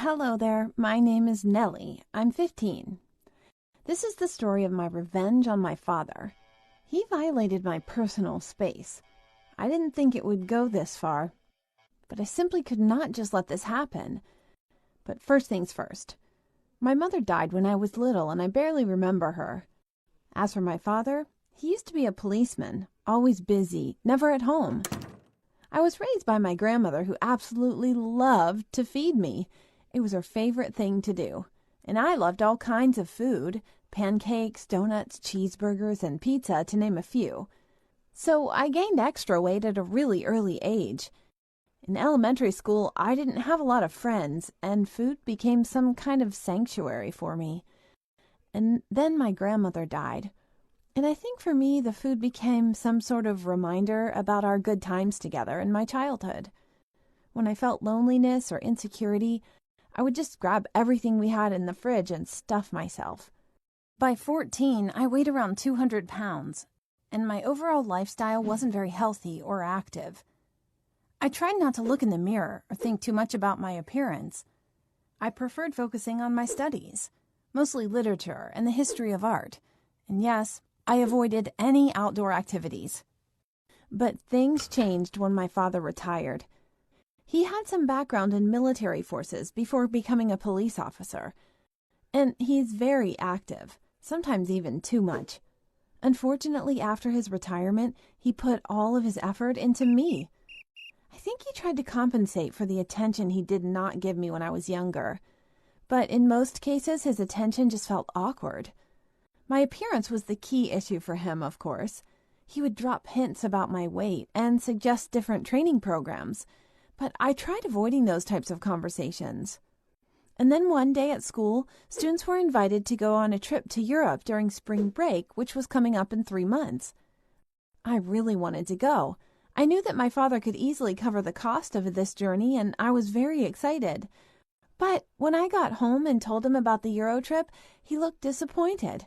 Hello there, my name is Nellie. I'm 15. This is the story of my revenge on my father. He violated my personal space. I didn't think it would go this far, but I simply could not just let this happen. But first things first. My mother died when I was little and I barely remember her. As for my father, he used to be a policeman, always busy, never at home. I was raised by my grandmother who absolutely loved to feed me. It was her favorite thing to do, and I loved all kinds of food, pancakes, donuts, cheeseburgers, and pizza, to name a few. So I gained extra weight at a really early age. In elementary school, I didn't have a lot of friends, and food became some kind of sanctuary for me. And then my grandmother died, and I think for me the food became some sort of reminder about our good times together in my childhood. When I felt loneliness or insecurity, I would just grab everything we had in the fridge and stuff myself. By 14, I weighed around 200 pounds, and my overall lifestyle wasn't very healthy or active. I tried not to look in the mirror or think too much about my appearance. I preferred focusing on my studies, mostly literature and the history of art, and yes, I avoided any outdoor activities. But things changed when my father retired. He had some background in military forces before becoming a police officer, and he's very active, sometimes even too much. Unfortunately, after his retirement, he put all of his effort into me. I think he tried to compensate for the attention he did not give me when I was younger, but in most cases his attention just felt awkward. My appearance was the key issue for him, of course. He would drop hints about my weight and suggest different training programs, but I tried avoiding those types of conversations. And then one day at school, students were invited to go on a trip to Europe during spring break, which was coming up in 3 months. I really wanted to go. I knew that my father could easily cover the cost of this journey, and I was very excited. But when I got home and told him about the Euro trip, he looked disappointed.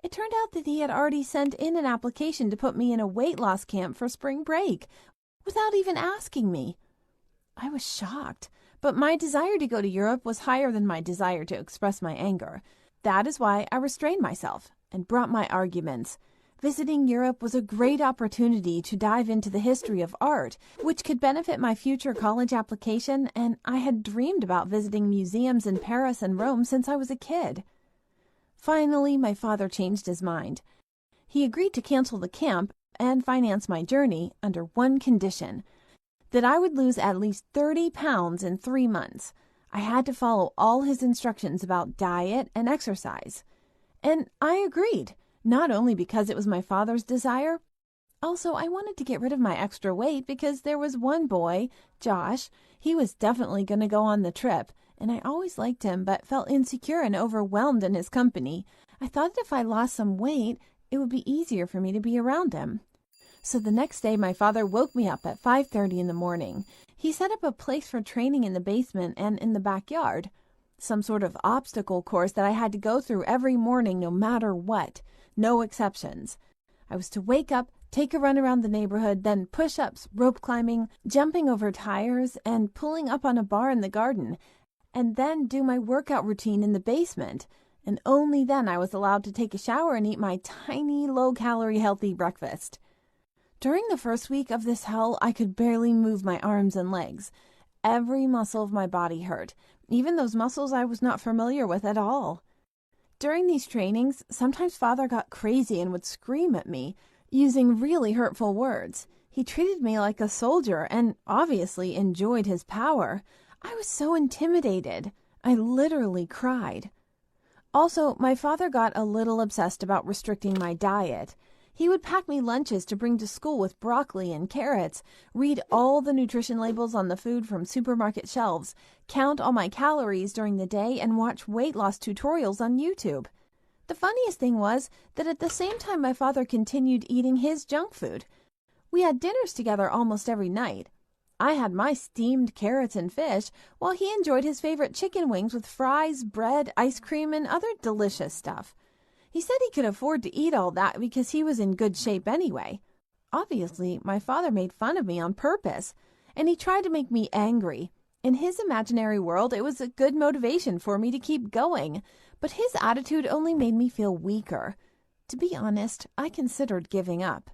It turned out that he had already sent in an application to put me in a weight loss camp for spring break, without even asking me. I was shocked, but my desire to go to Europe was higher than my desire to express my anger. That is why I restrained myself and brought my arguments. Visiting Europe was a great opportunity to dive into the history of art, which could benefit my future college application, and I had dreamed about visiting museums in Paris and Rome since I was a kid. Finally, my father changed his mind. He agreed to cancel the camp and finance my journey under one condition: that I would lose at least 30 pounds in 3 months. I had to follow all his instructions about diet and exercise. And I agreed, not only because it was my father's desire. Also, I wanted to get rid of my extra weight because there was one boy, Josh. He was definitely going to go on the trip, and I always liked him but felt insecure and overwhelmed in his company. I thought that if I lost some weight, it would be easier for me to be around him. So the next day, my father woke me up at 5:30 in the morning. He set up a place for training in the basement and in the backyard, some sort of obstacle course that I had to go through every morning no matter what, no exceptions. I was to wake up, take a run around the neighborhood, then push-ups, rope climbing, jumping over tires, and pulling up on a bar in the garden, and then do my workout routine in the basement. And only then I was allowed to take a shower and eat my tiny, low-calorie, healthy breakfast. During the first week of this hell, I could barely move my arms and legs. Every muscle of my body hurt, even those muscles I was not familiar with at all. During these trainings, sometimes Father got crazy and would scream at me, using really hurtful words. He treated me like a soldier and obviously enjoyed his power. I was so intimidated. I literally cried. Also, my father got a little obsessed about restricting my diet. He would pack me lunches to bring to school with broccoli and carrots, read all the nutrition labels on the food from supermarket shelves, count all my calories during the day, and watch weight loss tutorials on YouTube. The funniest thing was that at the same time my father continued eating his junk food. We had dinners together almost every night. I had my steamed carrots and fish, while he enjoyed his favorite chicken wings with fries, bread, ice cream, and other delicious stuff. He said he could afford to eat all that because he was in good shape anyway. Obviously, my father made fun of me on purpose, and he tried to make me angry. In his imaginary world, it was a good motivation for me to keep going, but his attitude only made me feel weaker. To be honest, I considered giving up.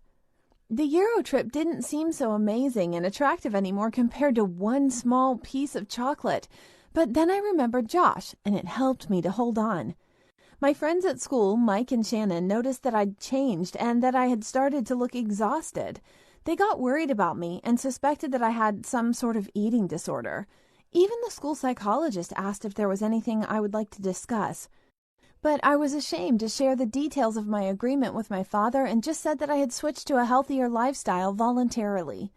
The Euro trip didn't seem so amazing and attractive anymore compared to one small piece of chocolate, but then I remembered Josh, and it helped me to hold on. My friends at school, Mike and Shannon, noticed that I'd changed and that I had started to look exhausted. They got worried about me and suspected that I had some sort of eating disorder. Even the school psychologist asked if there was anything I would like to discuss. But I was ashamed to share the details of my agreement with my father and just said that I had switched to a healthier lifestyle voluntarily.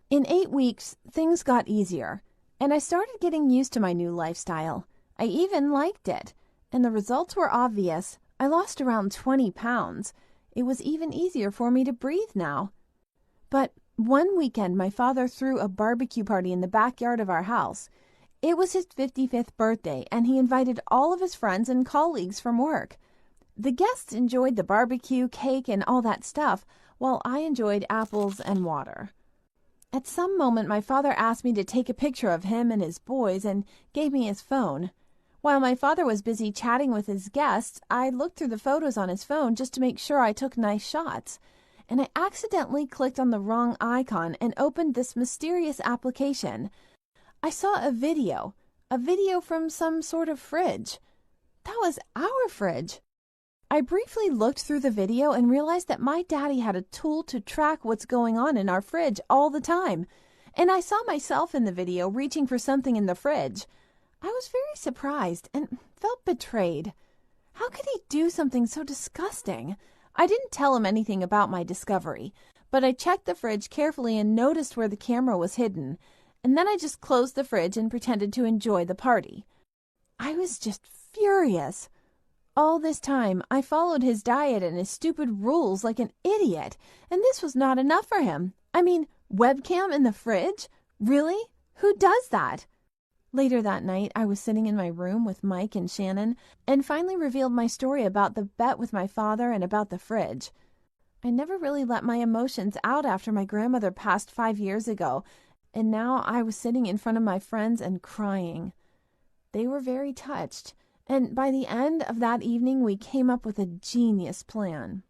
In 8 weeks, things got easier, and I started getting used to my new lifestyle. I even liked it, and the results were obvious. I lost around 20 pounds. It was even easier for me to breathe now. But one weekend, my father threw a barbecue party in the backyard of our house. It was his 55th birthday, and he invited all of his friends and colleagues from work. The guests enjoyed the barbecue, cake, and all that stuff, while I enjoyed apples and water. At some moment, my father asked me to take a picture of him and his boys and gave me his phone. While my father was busy chatting with his guests, I looked through the photos on his phone just to make sure I took nice shots. And I accidentally clicked on the wrong icon and opened this mysterious application. I saw a video from some sort of fridge. That was our fridge. I briefly looked through the video and realized that my daddy had a tool to track what's going on in our fridge all the time. And I saw myself in the video reaching for something in the fridge. I was very surprised and felt betrayed. How could he do something so disgusting? I didn't tell him anything about my discovery, but I checked the fridge carefully and noticed where the camera was hidden. And then I just closed the fridge and pretended to enjoy the party. I was just furious. All this time, I followed his diet and his stupid rules like an idiot, and this was not enough for him. I mean, webcam in the fridge? Really? Who does that? Later that night, I was sitting in my room with Mike and Shannon and finally revealed my story about the bet with my father and about the fridge. I never really let my emotions out after my grandmother passed 5 years ago, and now I was sitting in front of my friends and crying. They were very touched, and by the end of that evening, we came up with a genius plan.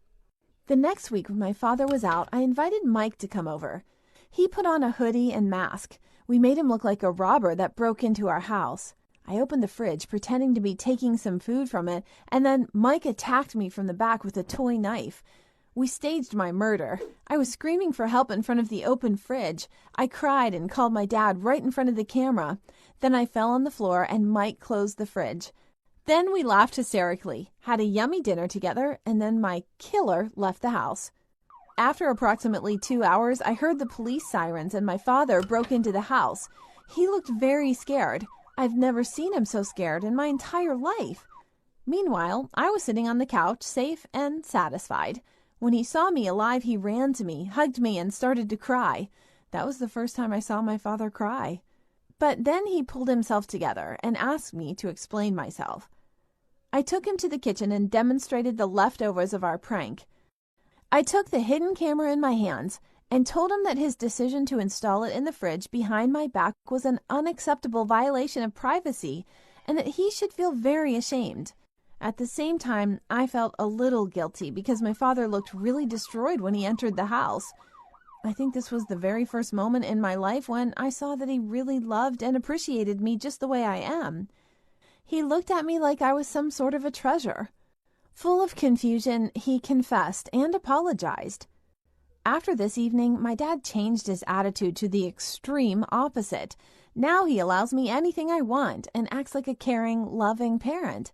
The next week, when my father was out, I invited Mike to come over. He put on a hoodie and mask. We made him look like a robber that broke into our house. I opened the fridge, pretending to be taking some food from it, and then Mike attacked me from the back with a toy knife. We staged my murder. I was screaming for help in front of the open fridge. I cried and called my dad right in front of the camera. Then I fell on the floor and Mike closed the fridge. Then we laughed hysterically, had a yummy dinner together, and then my killer left the house. After approximately 2 hours, I heard the police sirens and my father broke into the house. He looked very scared. I've never seen him so scared in my entire life. Meanwhile, I was sitting on the couch, safe and satisfied. When he saw me alive, he ran to me, hugged me, and started to cry. That was the first time I saw my father cry. But then he pulled himself together and asked me to explain myself. I took him to the kitchen and demonstrated the leftovers of our prank. I took the hidden camera in my hands and told him that his decision to install it in the fridge behind my back was an unacceptable violation of privacy and that he should feel very ashamed. At the same time, I felt a little guilty because my father looked really destroyed when he entered the house. I think this was the very first moment in my life when I saw that he really loved and appreciated me just the way I am. He looked at me like I was some sort of a treasure. Full of confusion, he confessed and apologized. After this evening, my dad changed his attitude to the extreme opposite. Now he allows me anything I want and acts like a caring, loving parent.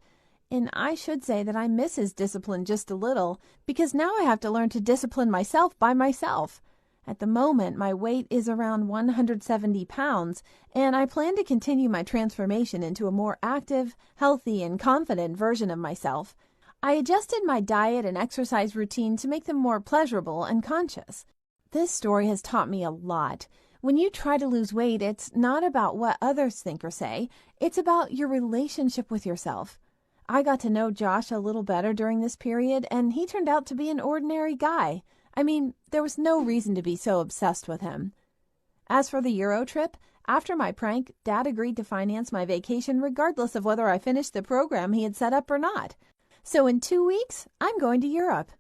And I should say that I miss his discipline just a little, because now I have to learn to discipline myself by myself. At the moment, my weight is around 170 pounds, and I plan to continue my transformation into a more active, healthy, and confident version of myself. I adjusted my diet and exercise routine to make them more pleasurable and conscious. This story has taught me a lot. When you try to lose weight, it's not about what others think or say. It's about your relationship with yourself. I got to know Josh a little better during this period, and he turned out to be an ordinary guy. I mean, there was no reason to be so obsessed with him. As for the Euro trip, After my prank, Dad agreed to finance my vacation regardless of whether I finished the program he had set up or not. So in 2 weeks, I'm going to Europe.